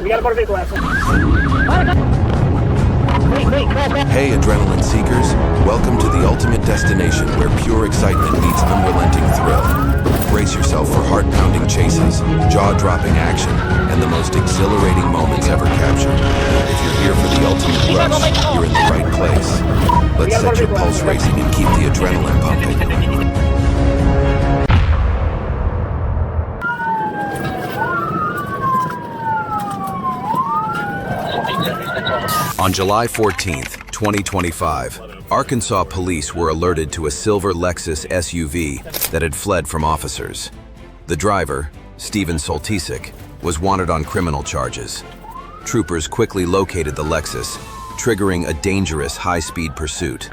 Hey adrenaline seekers, welcome to the ultimate destination where pure excitement meets unrelenting thrill. Brace yourself for heart-pounding chases, jaw-dropping action, and the most exhilarating moments ever captured. If you're here for the ultimate rush, you're in the right place. Let's set your pulse racing and keep the adrenaline pumping. On July 14th, 2025, Arkansas police were alerted to a silver Lexus SUV that had fled from officers. The driver, Steven Soltisic, was wanted on criminal charges. Troopers quickly located the Lexus, triggering a dangerous high-speed pursuit.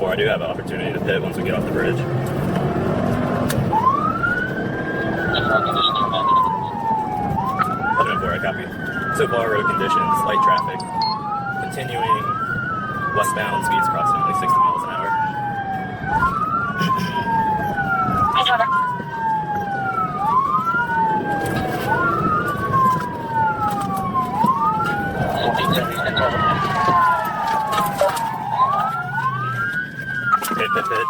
I do have an opportunity to pit once we get off the bridge. I copy. So far, road conditions, light traffic, continuing westbound speeds approximately 60 miles an hour. Pit.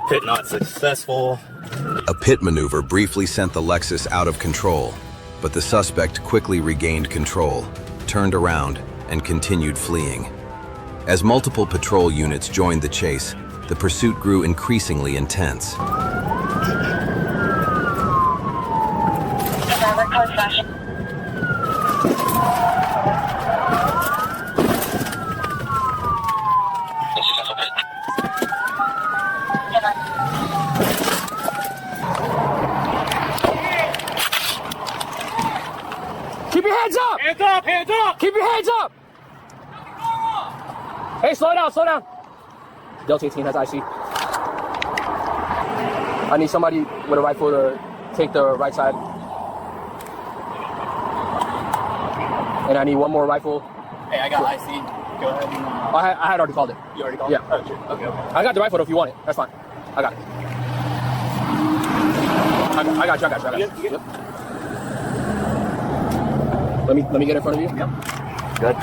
Pit not successful. A pit maneuver briefly sent the Lexus out of control, but the suspect quickly regained control, turned around, and continued fleeing. As multiple patrol units joined the chase, the pursuit grew increasingly intense. Keep your hands up! Hands up! Hands up! Keep your hands up! Hey, slow down. Delta 18 has IC. I need somebody with a rifle to take the right side. And I need one more rifle. Hey, I got IC. Go ahead. I had already called it. You already called? Yeah. Oh, shit. Okay. I got the rifle if you want it. That's fine. I got it. I got you. Yep. Let me get in front of you. Yep. Good.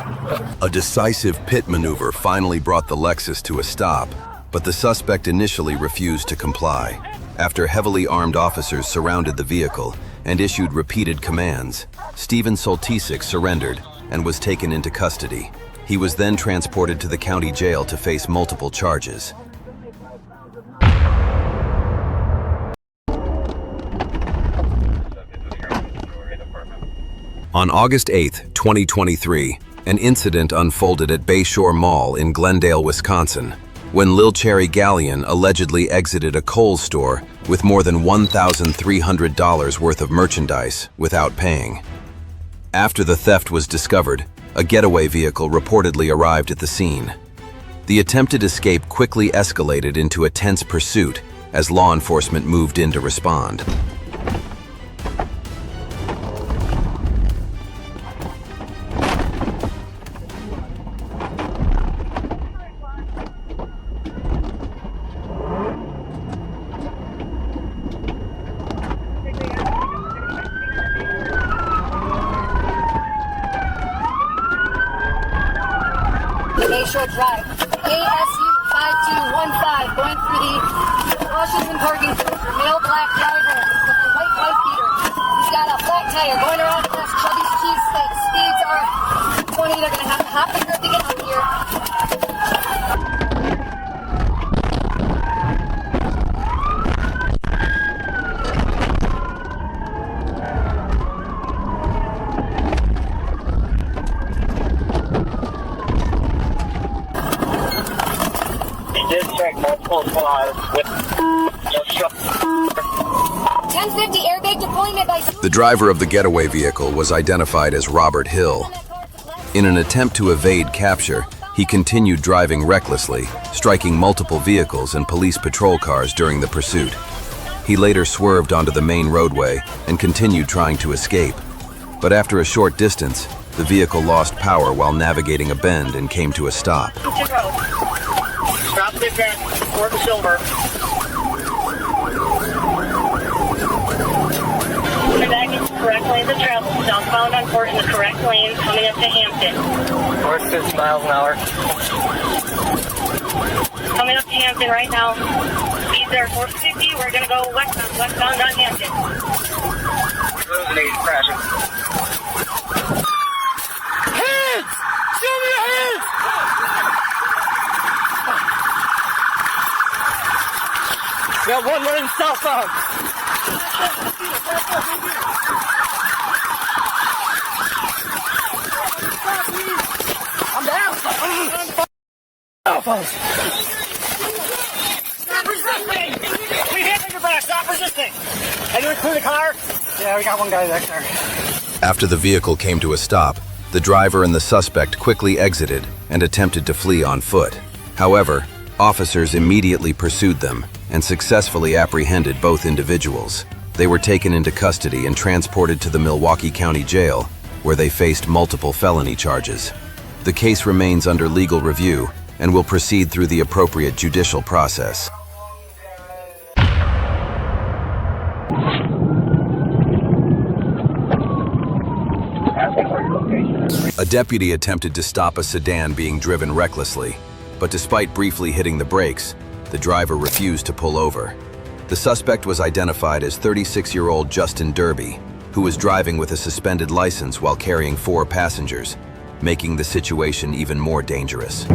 A decisive pit maneuver finally brought the Lexus to a stop, but the suspect initially refused to comply. After heavily armed officers surrounded the vehicle and issued repeated commands, Steven Soltisic surrendered and was taken into custody. He was then transported to the county jail to face multiple charges. On August 8, 2023, an incident unfolded at Bayshore Mall in Glendale, Wisconsin, when Lil Cherry Galleon allegedly exited a Kohl's store with more than $1,300 worth of merchandise without paying. After the theft was discovered, a getaway vehicle reportedly arrived at the scene. The attempted escape quickly escalated into a tense pursuit as law enforcement moved in to respond. Bayshore Drive, ASU 5215, going through the Washington parking structure. Male black driver with a white wife beater. He's got a flat tire going around past Chubby's Cheesesteak. Speeds are 20. They're going to have to hop the curb to get up here. Multiple squads with 1050 airbag deployment by... The driver of the getaway vehicle was identified as Robert Hill. In an attempt to evade capture, He continued driving recklessly, striking multiple vehicles and police patrol cars during the pursuit. He later swerved onto the main roadway and continued trying to escape. But after a short distance, the vehicle lost power while navigating a bend and came to a stop. Stop this at Fort Silver. Coming back into the correct lanes of travel, southbound on Fort in the correct lanes, coming up to Hampton. North 50 miles an hour. Coming up to Hampton right now. Speeds there 450. We're going to go westbound on Hampton. Losing 80, crashing. Hands! Show me your hands! We got one running southbound. I'm down. Southbound. Stop resisting! We hit your back. Stop resisting! Are you clear the car? Yeah, we got one guy back there. After the vehicle came to a stop, the driver and the suspect quickly exited and attempted to flee on foot. However, officers immediately pursued them and successfully apprehended both individuals. They were taken into custody and transported to the Milwaukee County Jail, where they faced multiple felony charges. The case remains under legal review and will proceed through the appropriate judicial process. A deputy attempted to stop a sedan being driven recklessly, but despite briefly hitting the brakes, the driver refused to pull over. The suspect was identified as 36-year-old Justin Derby, who was driving with a suspended license while carrying 4 passengers, making the situation even more dangerous.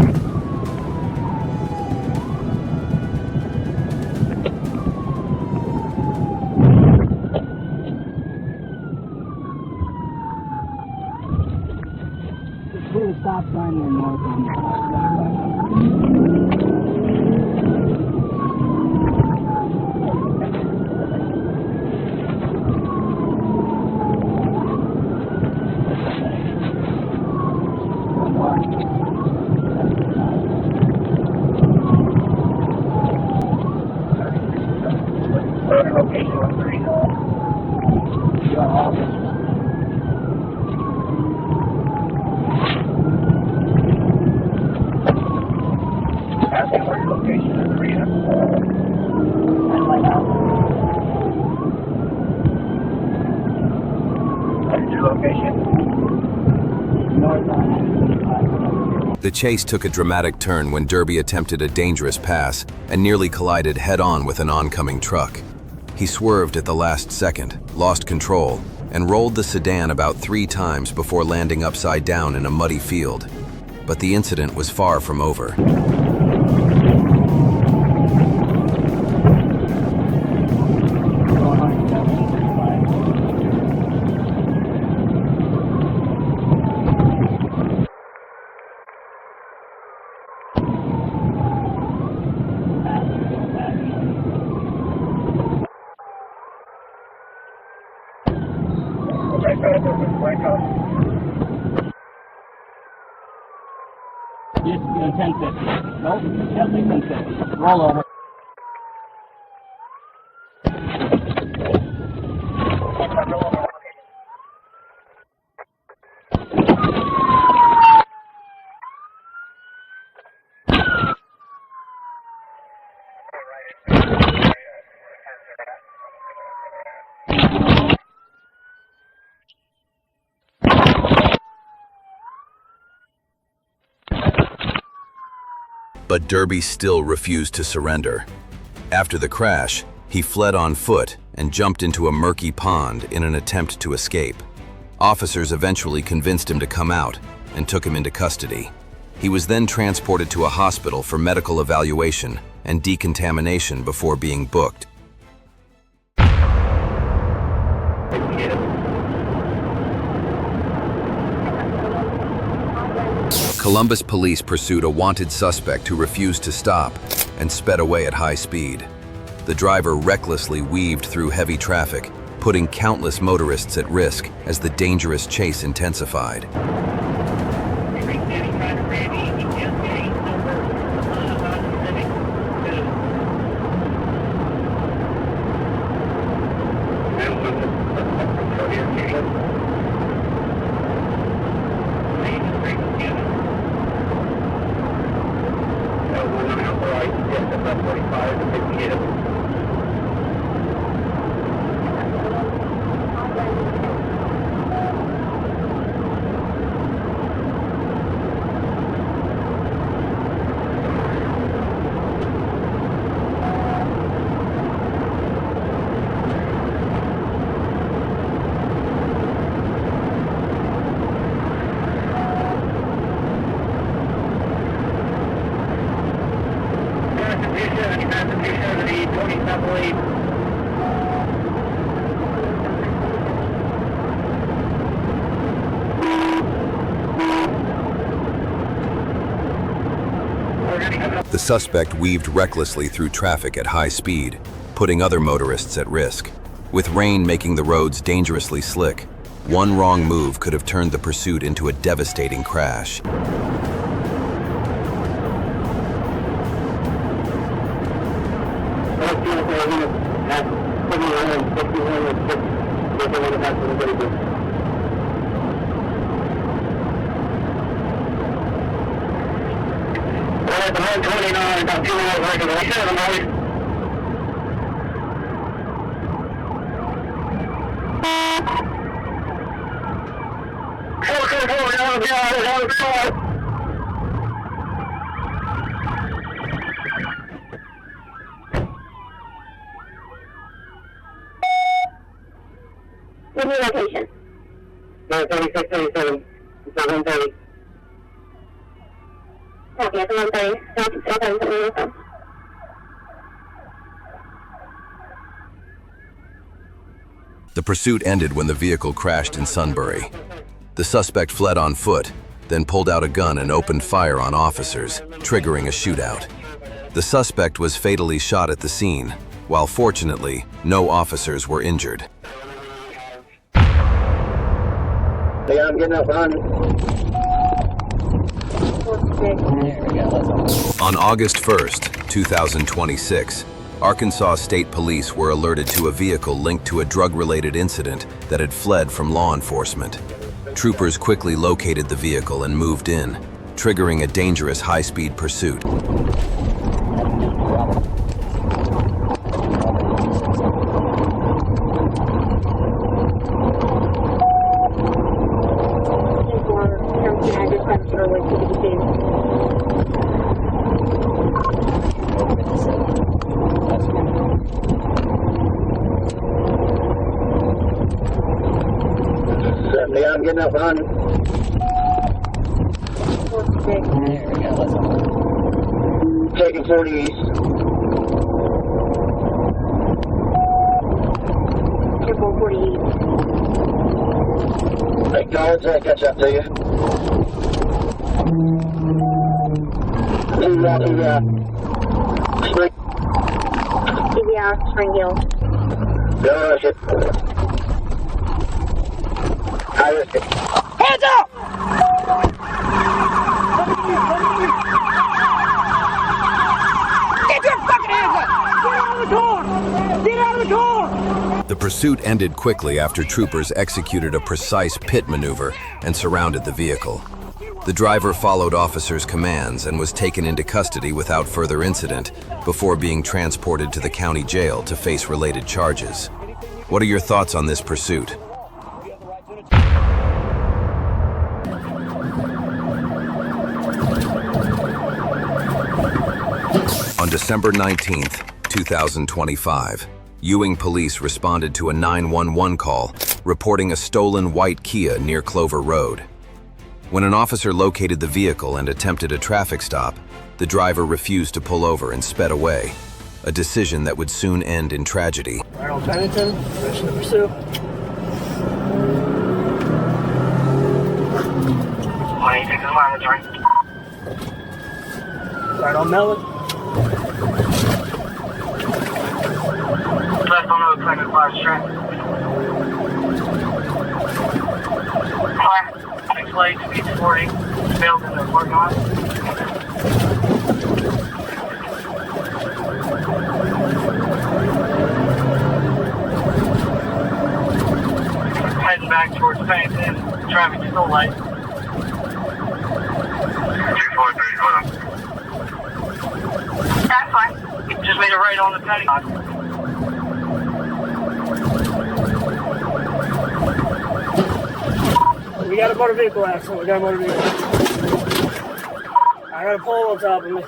Stop sign in north on The chase took a dramatic turn when Derby attempted a dangerous pass and nearly collided head-on with an oncoming truck. He swerved at the last second, lost control, and rolled the sedan about 3 times before landing upside down in a muddy field. But the incident was far from over. It's 1050. Nope, definitely 1050. Rollover. But Derby still refused to surrender. After the crash, he fled on foot and jumped into a murky pond in an attempt to escape. Officers eventually convinced him to come out and took him into custody. He was then transported to a hospital for medical evaluation and decontamination before being booked. Columbus police pursued a wanted suspect who refused to stop and sped away at high speed. The driver recklessly weaved through heavy traffic, putting countless motorists at risk as the dangerous chase intensified. The suspect weaved recklessly through traffic at high speed, putting other motorists at risk. With rain making the roads dangerously slick, one wrong move could have turned the pursuit into a devastating crash. What's your location? 3637. It's 130. Copy, it's 130. 3637. The pursuit ended when the vehicle crashed in Sunbury. The suspect fled on foot, then pulled out a gun and opened fire on officers, triggering a shootout. The suspect was fatally shot at the scene, while fortunately, no officers were injured. Yeah, I'm getting up on. On August 1st, 2026, Arkansas State Police were alerted to a vehicle linked to a drug-related incident that had fled from law enforcement. Troopers quickly located the vehicle and moved in, triggering a dangerous high-speed pursuit. Yeah, I'm getting up on. Taking 40 east. Careful, 40 east. Acknowledge that, catch up to you. Spring Hill. Go rush it. I risk it. Hands up! Get your fucking hands up! Get out of the car! Get out of the car! The pursuit ended quickly after troopers executed a precise pit maneuver and surrounded the vehicle. The driver followed officers' commands and was taken into custody without further incident before being transported to the county jail to face related charges. What are your thoughts on this pursuit? On December 19th, 2025, Ewing police responded to a 911 call reporting a stolen white Kia near Clover Road. When an officer located the vehicle and attempted a traffic stop, the driver refused to pull over and sped away, a decision that would soon end in tragedy. Right on Pennington, mission to pursue. Right on Mellon. Left on the 25 straight. Next lane, speed 40. Failed in the parking lot. Heading back towards Pennington. Traffic still light. 2-4-3, That's fine. on the cutting. We got a motor vehicle accident. We got a motor vehicle. I got a pole on top of me.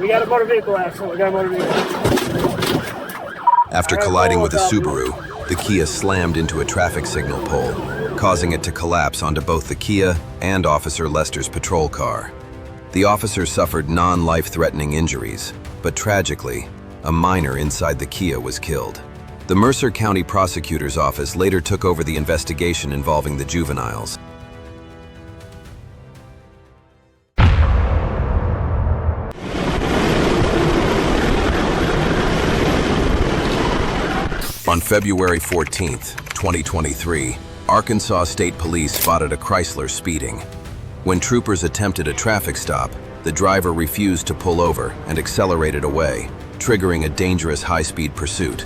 We got a motor vehicle accident. We got a motor vehicle. After colliding with a Subaru, the Kia slammed into a traffic signal pole, causing it to collapse onto both the Kia and Officer Lester's patrol car. The officer suffered non-life-threatening injuries, but tragically, a minor inside the Kia was killed. The Mercer County Prosecutor's Office later took over the investigation involving the juveniles. On February 14th, 2023, Arkansas State Police spotted a Chrysler speeding. When troopers attempted a traffic stop, the driver refused to pull over and accelerated away, triggering a dangerous high-speed pursuit.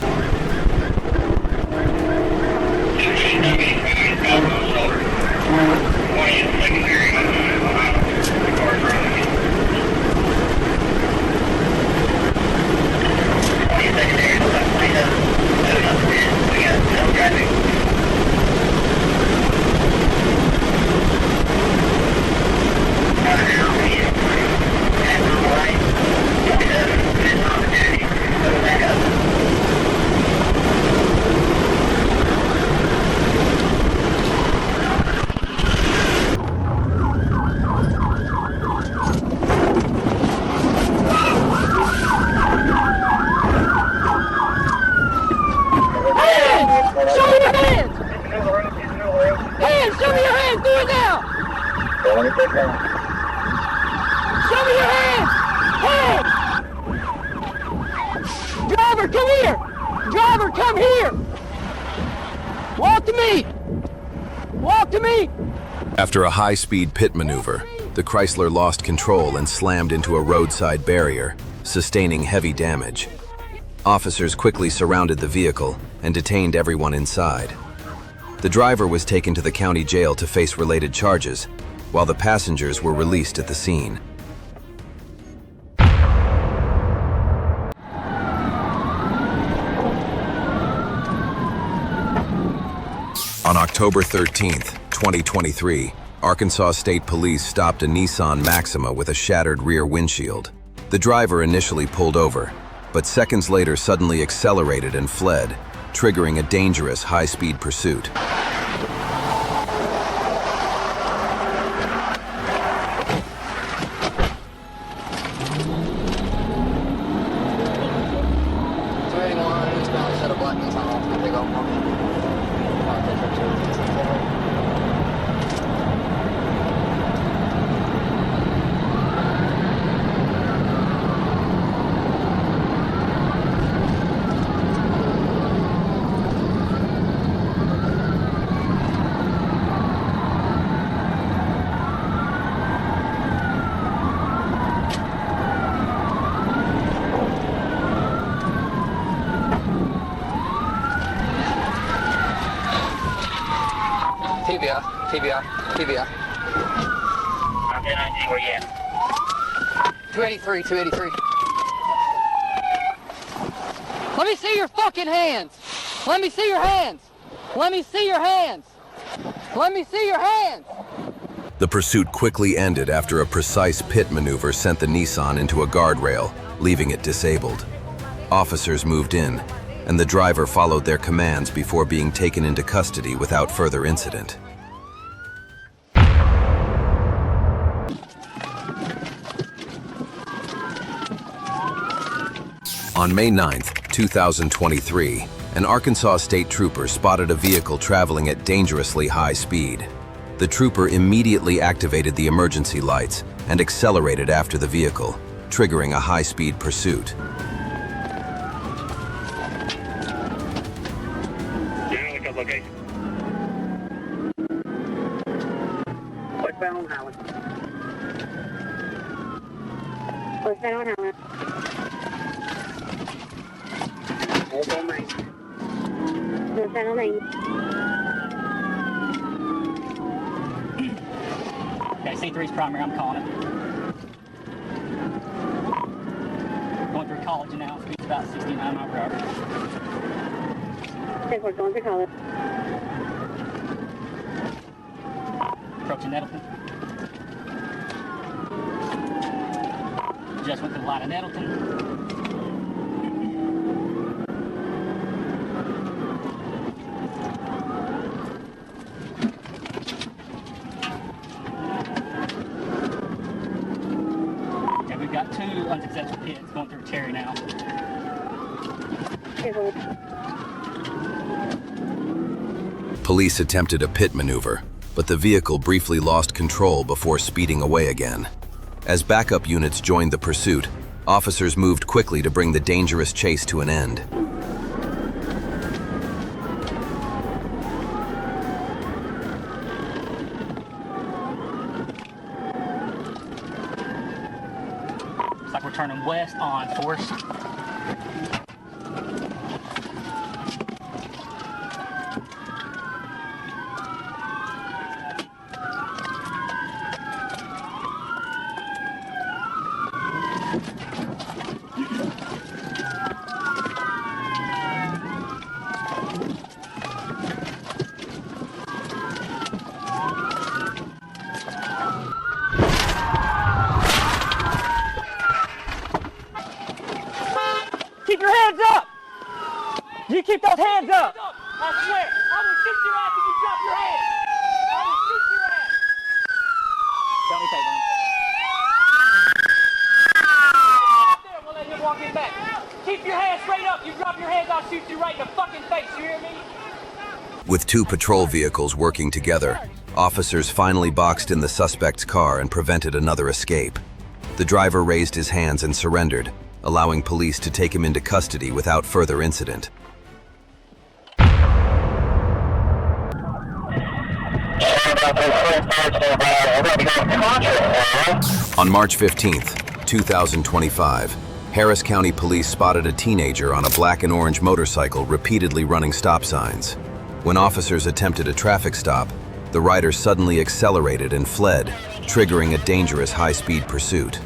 Show me your hands! Hands! Driver, come here! Driver, come here! Walk to me! Walk to me! After a high-speed pit maneuver, the Chrysler lost control and slammed into a roadside barrier, sustaining heavy damage. Officers quickly surrounded the vehicle and detained everyone inside. The driver was taken to the county jail to face related charges, while the passengers were released at the scene. On October 13th, 2023, Arkansas State Police stopped a Nissan Maxima with a shattered rear windshield. The driver initially pulled over, but seconds later suddenly accelerated and fled, triggering a dangerous high-speed pursuit. TBI. I'm 1019, where you at? 283. Let me see your fucking hands! Let me see your hands! Let me see your hands! Let me see your hands! The pursuit quickly ended after a precise pit maneuver sent the Nissan into a guardrail, leaving it disabled. Officers moved in, and the driver followed their commands before being taken into custody without further incident. On May 9th, 2023, an Arkansas state trooper spotted a vehicle traveling at dangerously high speed. The trooper immediately activated the emergency lights and accelerated after the vehicle, triggering a high-speed pursuit. C3's primary, I'm calling it. Going through college now, speed's about 69 miles per hour. Okay, we're going to college. Approaching Nettleton. Just went through the light of Nettleton. And we've got 2 unsuccessful hits going through Terry now. Okay, well, Police attempted a pit maneuver, but the vehicle briefly lost control before speeding away again. As backup units joined the pursuit, officers moved quickly to bring the dangerous chase to an end. Looks like we're turning west on Forest. Keep your hands up! You keep those hands up! I swear, I will shoot your ass if you drop your hands! I will shoot your ass! Tell me, take There, we'll let him walk in back. Keep your hands straight up. You drop your hands, I'll shoot you right in the fucking face. You hear me? With 2 patrol vehicles working together, officers finally boxed in the suspect's car and prevented another escape. The driver raised his hands and surrendered, allowing police to take him into custody without further incident. On March 15th, 2025, Harris County Police spotted a teenager on a black and orange motorcycle repeatedly running stop signs. When officers attempted a traffic stop, the rider suddenly accelerated and fled, triggering a dangerous high-speed pursuit.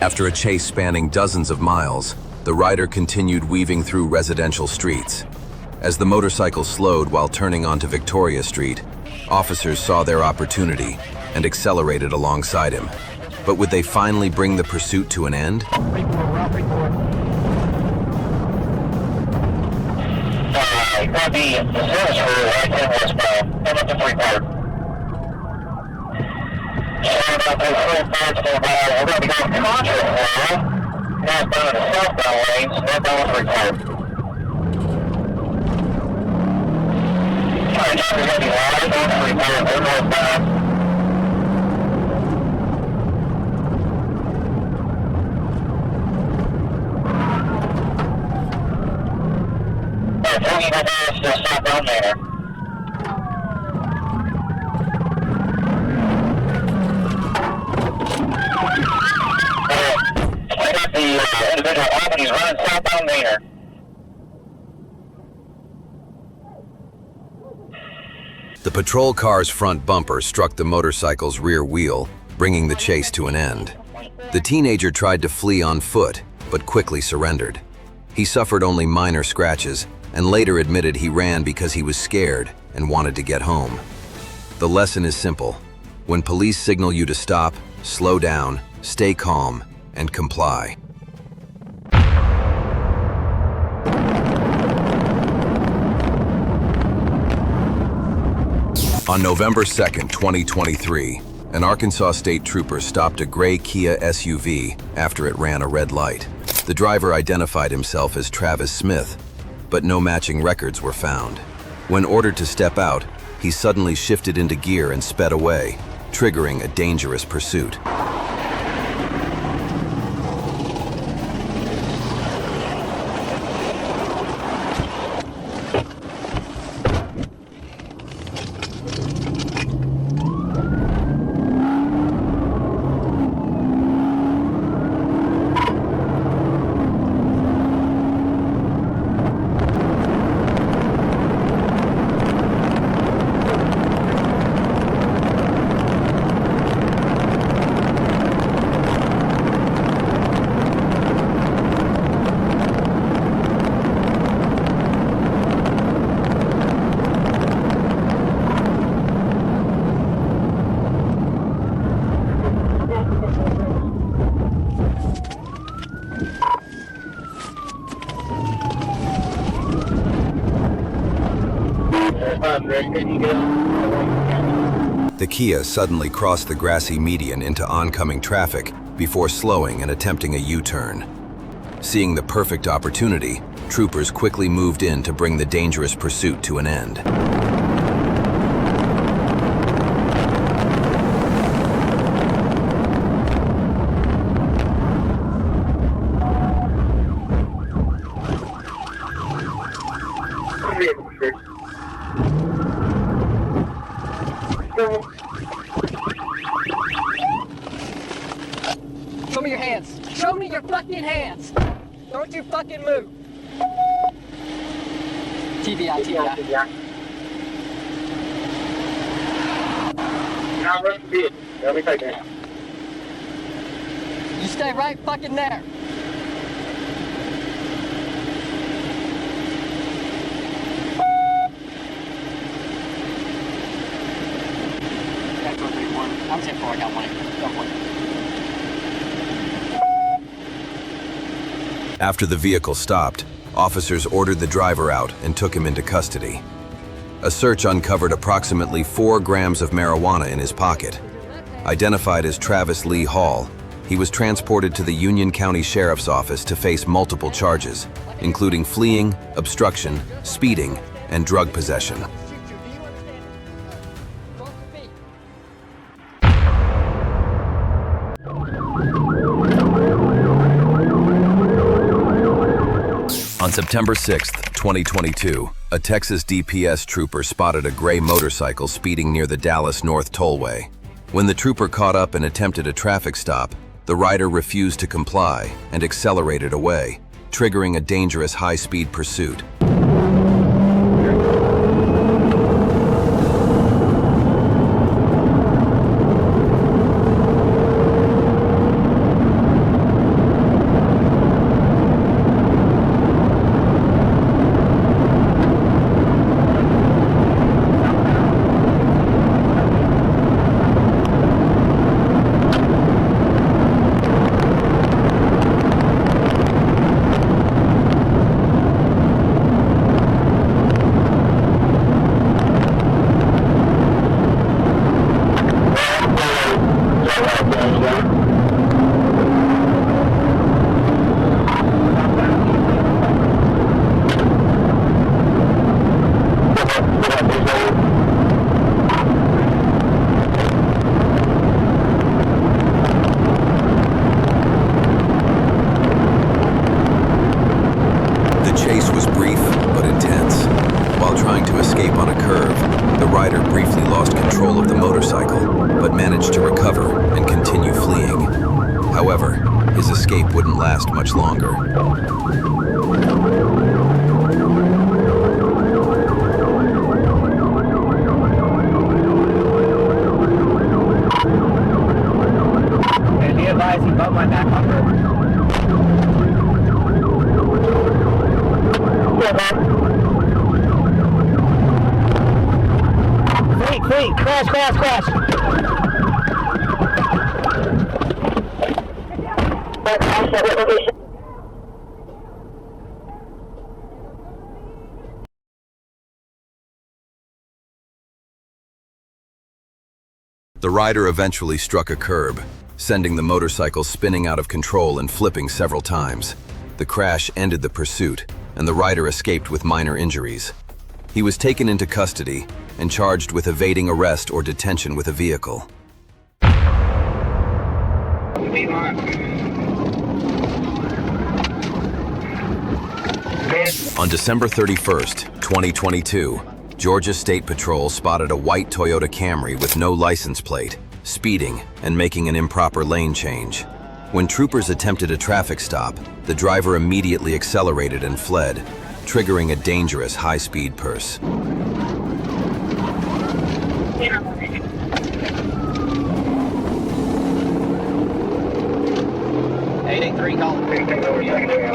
After a chase spanning dozens of miles, the rider continued weaving through residential streets. As the motorcycle slowed while turning onto Victoria Street, officers saw their opportunity and accelerated alongside him. But would they finally bring the pursuit to an end? The patrol car's front bumper struck the motorcycle's rear wheel, bringing the chase to an end. The teenager tried to flee on foot, but quickly surrendered. He suffered only minor scratches and later admitted he ran because he was scared and wanted to get home. The lesson is simple. When police signal you to stop, slow down, stay calm, and comply. On November 2nd, 2023, an Arkansas state trooper stopped a gray Kia SUV after it ran a red light. The driver identified himself as Travis Smith, but no matching records were found. When ordered to step out, he suddenly shifted into gear and sped away, triggering a dangerous pursuit. The Kia suddenly crossed the grassy median into oncoming traffic before slowing and attempting a U-turn. Seeing the perfect opportunity, troopers quickly moved in to bring the dangerous pursuit to an end. Show me your hands. Show me your fucking hands. Don't you fucking move. TBI, TBI. Now run speed. Let me take that. You stay right fucking there. I'm 10-4, I got one. Got one. After the vehicle stopped, officers ordered the driver out and took him into custody. A search uncovered approximately 4 grams of marijuana in his pocket. Identified as Travis Lee Hall, he was transported to the Union County Sheriff's Office to face multiple charges, including fleeing, obstruction, speeding, and drug possession. On September 6, 2022, a Texas DPS trooper spotted a gray motorcycle speeding near the Dallas North Tollway. When the trooper caught up and attempted a traffic stop, the rider refused to comply and accelerated away, triggering a dangerous high-speed pursuit. His escape wouldn't last much longer. And be advised, he bumped my back bumper. Fleet, crash. The rider eventually struck a curb, sending the motorcycle spinning out of control and flipping several times. The crash ended the pursuit, and the rider escaped with minor injuries. He was taken into custody and charged with evading arrest or detention with a vehicle. On December 31st, 2022, Georgia State Patrol spotted a white Toyota Camry with no license plate, speeding and making an improper lane change. When troopers attempted a traffic stop, the driver immediately accelerated and fled, triggering a dangerous high-speed pursuit. 883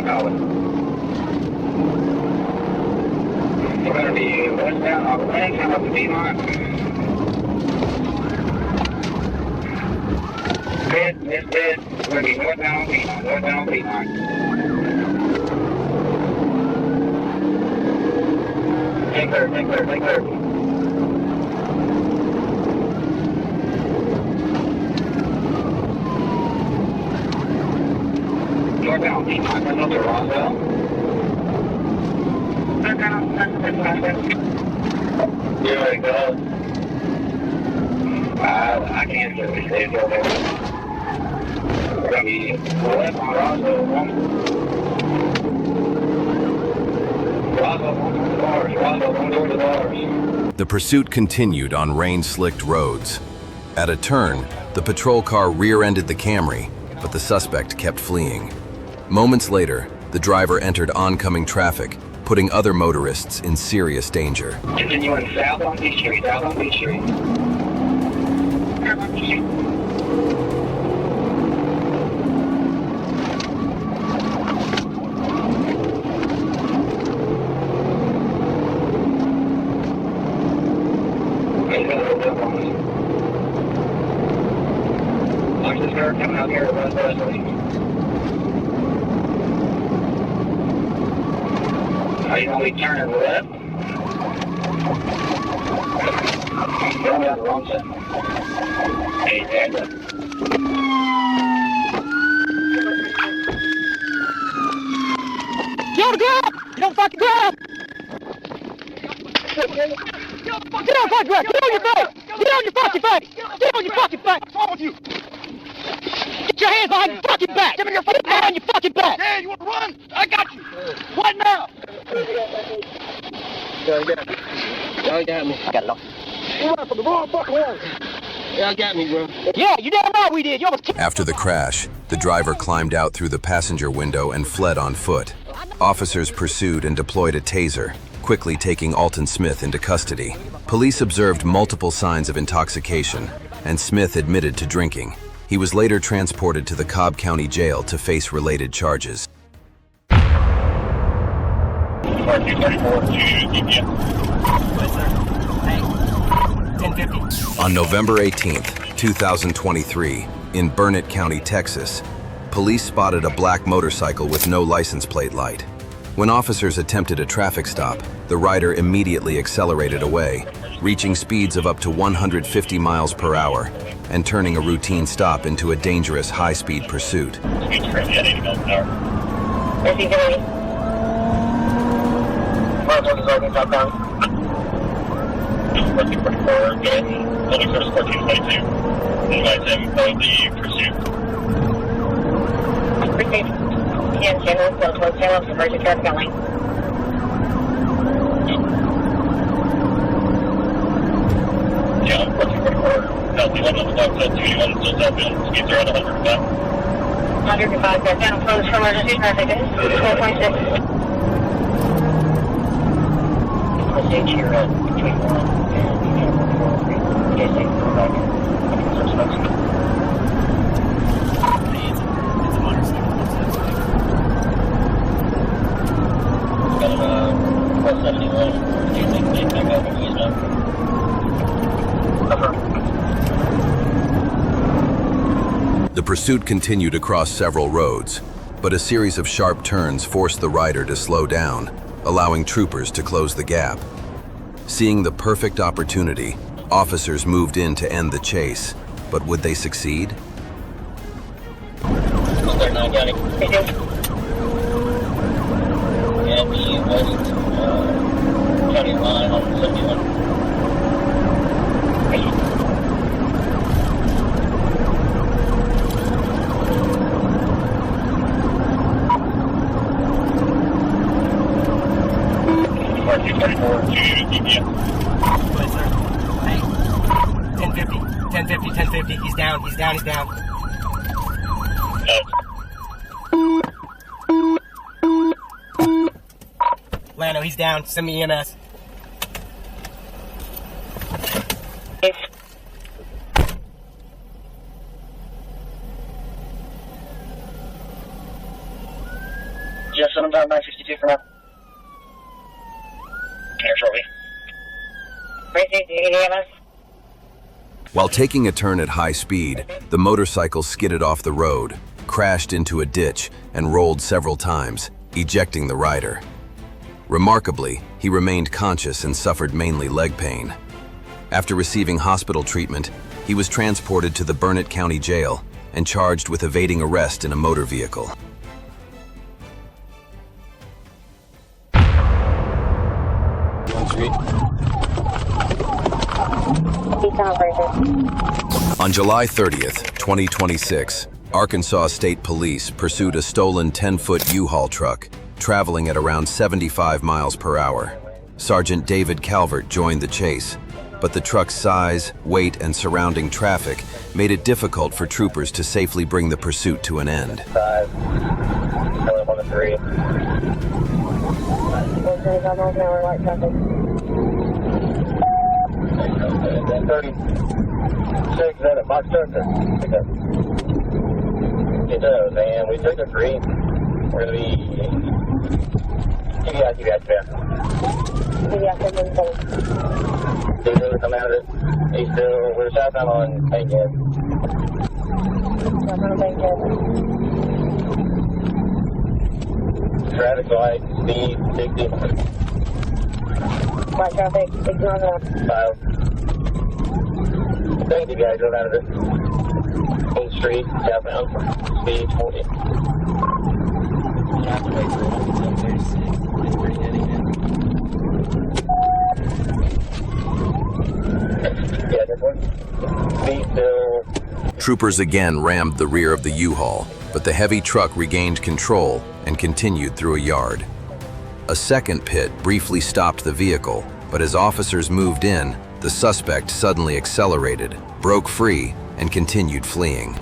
calling. We're going to be westbound off the lane, come up the B-line. Dead. We're going to be northbound on B-line, Take clear. Northbound B-line, come up to Roswell. Here we go. I can't get it. Stay over there. We're going to be left on Roswell. Roswell, going toward the bars. The pursuit continued on rain-slicked roads. At a turn, the patrol car rear-ended the Camry, but the suspect kept fleeing. Moments later, the driver entered oncoming traffic, putting other motorists in serious danger. Continuing south on B Street. Watch this car coming out here to West Wesley. Are you going to be turning left? You're on the wrong side. Hey, Dad. Get on the ground! Get on the fucking ground! Get on the fucking ground! Get on your face! Get on your fucking face! Get on your fucking face! What's wrong with you? Get your hands behind your fucking back! Give me your fucking behind your fucking back! Hey, you want to run? I got you! What now? Y'all got me. I got lost. You ran from the wrong fucking way. Y'all got me, bro. Yeah, you damn right we did. You almost killed. After the crash, the driver climbed out through the passenger window and fled on foot. Officers pursued and deployed a taser, quickly taking Alton Smith into custody. Police observed multiple signs of intoxication, and Smith admitted to drinking. He was later transported to the Cobb County Jail to face related charges. On November 18th, 2023, in Burnett County, Texas, police spotted a black motorcycle with no license plate light. When officers attempted a traffic stop, the rider immediately accelerated away, reaching speeds of up to 150 miles per hour and turning a routine stop into a dangerous high-speed pursuit. Speed's currently at 80 miles an hour. Where's he going? Looking for 4, getting building service 1422. Advise him of the pursuit. Appreciate it. 10 channels, go towards channels, emergency traffic only. Yeah, I'm looking for 4. Healthy 1 on the dog side, 281 still southbound. Speeds are at 105. 105, that channel closed for emergency traffic. 426. Proceed here between 1 and 4. The The pursuit continued across several roads, but a series of sharp turns forced the rider to slow down, allowing troopers to close the gap. Seeing the perfect opportunity, officers moved in to end the chase, but would they succeed? And the West County line on 71. Wait, sir. Hey. 1050. 1050. 1050. He's down. He's down. He's down. Lano, he's down. Send me EMS. Jeff, send him down 962 for now. Here shortly. While taking a turn at high speed, the motorcycle skidded off the road, crashed into a ditch, and rolled several times, ejecting the rider. Remarkably, he remained conscious and suffered mainly leg pain. After receiving hospital treatment, he was transported to the Burnett County Jail and charged with evading arrest in a motor vehicle. On July 30th, 2026, Arkansas State Police pursued a stolen 10-foot U-Haul truck, traveling at around 75 miles per hour. Sergeant David Calvert joined the chase, but the truck's size, weight, and surrounding traffic made it difficult for troopers to safely bring the pursuit to an end. 5, 3. 36 at a box truck. It does, and we took a 3. We're going to be TBI there. He's going to come out of it. We're southbound on Bankhead. Traffic light, speed, 60. Black traffic, ignore that. 5. Thank you guys, drove out of it. Old Street, southbound, speed 40. You have to wait for 136 and we're heading in. Yeah, this one. Speed still. Troopers again rammed the rear of the U-Haul, but the heavy truck regained control and continued through a yard. A second pit briefly stopped the vehicle, but as officers moved in, the suspect suddenly accelerated, broke free, and continued fleeing. Get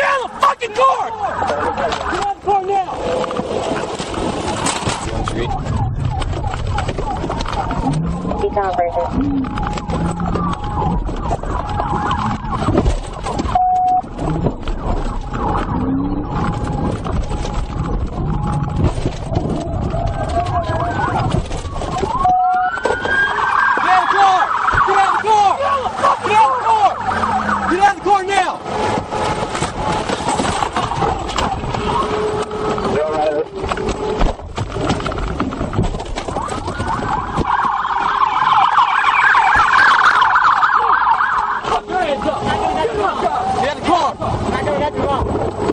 out of the fucking car! Get out of the car now!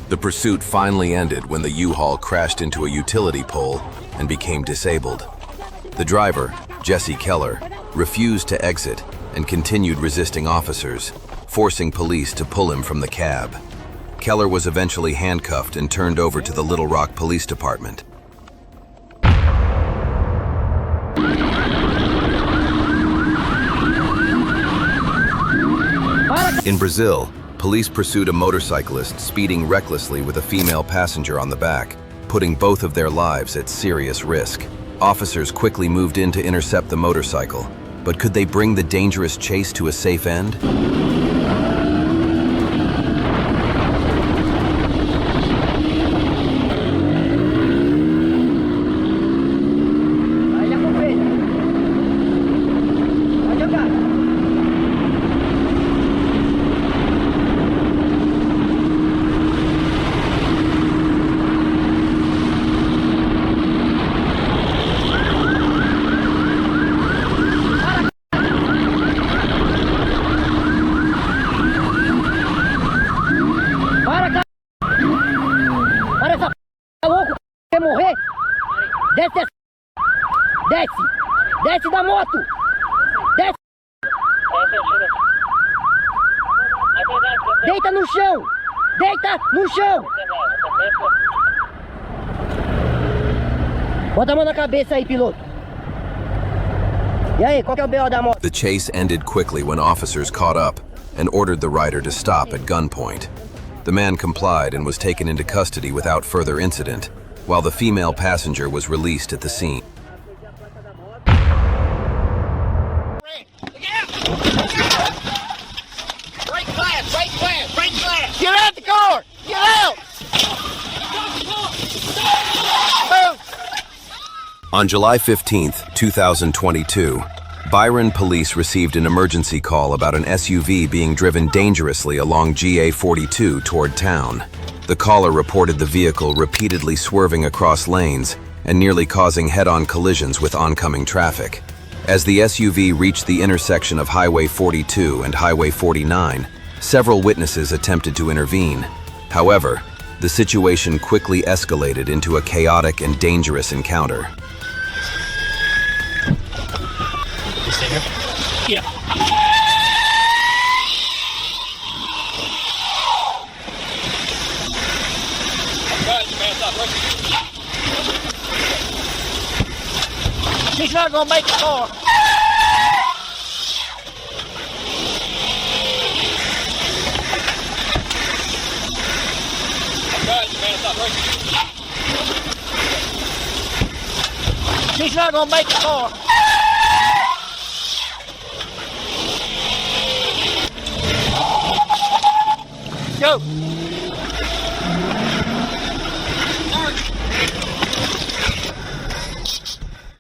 The pursuit finally ended when the U-Haul crashed into a utility pole and became disabled. The driver, Jesse Keller, refused to exit and continued resisting officers, forcing police to pull him from the cab. Keller was eventually handcuffed and turned over to the Little Rock Police Department. In Brazil, police pursued a motorcyclist speeding recklessly with a female passenger on the back, putting both of their lives at serious risk. Officers quickly moved in to intercept the motorcycle, but could they bring the dangerous chase to a safe end? Quer morrer? Desce, desce. Desce da moto. Desce. Deita no chão. Deita no chão. Bota a mão na cabeça aí, piloto. E aí, qual que é o BO da moto? The chase ended quickly when officers caught up and ordered the rider to stop at gunpoint. The man complied and was taken into custody without further incident, while the female passenger was released at the scene. Get out the car! Get out! On July 15, 2022, Byron police received an emergency call about an SUV being driven dangerously along GA42 toward town. The caller reported the vehicle repeatedly swerving across lanes and nearly causing head-on collisions with oncoming traffic. As the SUV reached the intersection of Highway 42 and Highway 49, several witnesses attempted to intervene. However, the situation quickly escalated into a chaotic and dangerous encounter. Yeah. She's not gonna make the car. She's not gonna make the car. Go.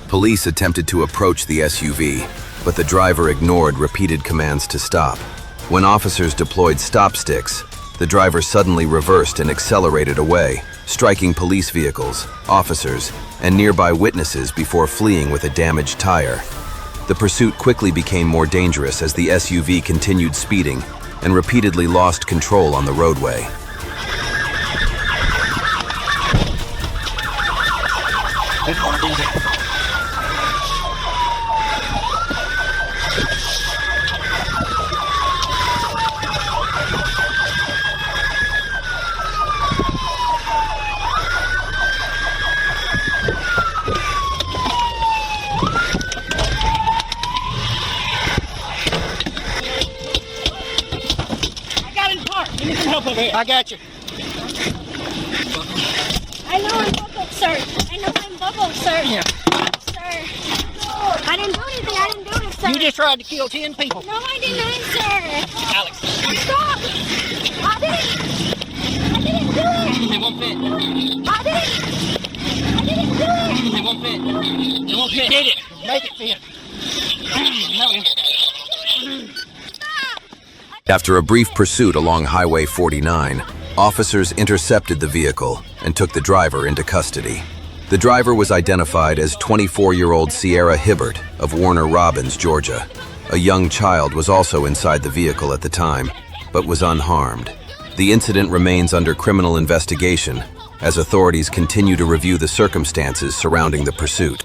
Police attempted to approach the SUV, but the driver ignored repeated commands to stop. When officers deployed stop sticks, the driver suddenly reversed and accelerated away, striking police vehicles, officers, and nearby witnesses before fleeing with a damaged tire. The pursuit quickly became more dangerous as the SUV continued speeding and repeatedly lost control on the roadway. I got you. I know I'm bubbled, sir. I know I'm bubbled, sir. Yeah. Sir. I didn't do anything. I didn't do it, sir. You just tried to kill 10 people. No, I didn't, sir. Alex. Stop. I didn't do it. It won't fit. I didn't do it. It won't fit. It won't fit. Hit it. Make it fit. No. After a brief pursuit along Highway 49, officers intercepted the vehicle and took the driver into custody. The driver was identified as 24-year-old Sierra Hibbert of Warner Robins, Georgia. A young child was also inside the vehicle at the time, but was unharmed. The incident remains under criminal investigation as authorities continue to review the circumstances surrounding the pursuit.